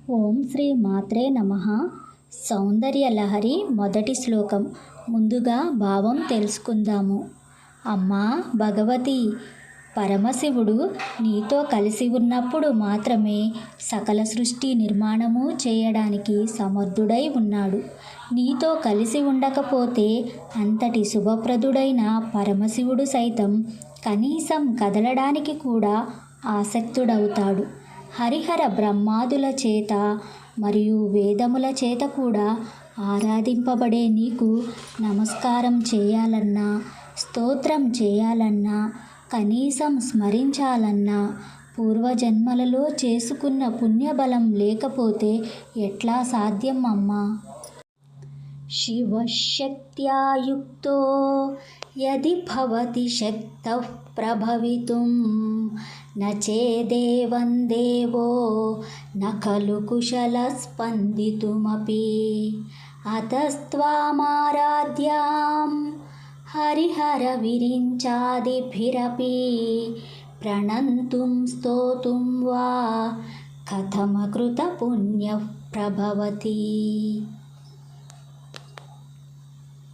ఓం శ్రీ మాత్రే నమః. సౌందర్యలహరి మొదటి శ్లోకం. ముందుగా భావం తెలుసుకుందాము. అమ్మా భగవతి, పరమశివుడు నీతో కలిసి ఉన్నప్పుడు మాత్రమే సకల సృష్టి నిర్మాణము చేయడానికి సమర్థుడై ఉన్నాడు. నీతో కలిసి ఉండకపోతే అంతటి శుభప్రదుడైన పరమశివుడు సైతం కనీసం కదలడానికి కూడా ఆసక్తుడవుతాడు. హరిహర బ్రహ్మాదుల చేత మరియు వేదముల చేత కూడా ఆరాధింపబడే నీకు నమస్కారం చేయాలన్నా, స్తోత్రం చేయాలన్నా, కనీసం స్మరించాలన్నా పూర్వజన్మలలో చేసుకున్న పుణ్యబలం లేకపోతే ఎట్లా సాధ్యం అమ్మా? శివశక్త్యా యుక్తో యది భవతి శక్తః ప్రభవితుం న చేదేవం దేవో న ఖలు కుశలః స్పందితుమపి అతస్త్వామారాధ్యాం హరిహర విరించాదిభిరపి ప్రణంతుం స్తోతుం వా కథమకృత పుణ్యః ప్రభవతి.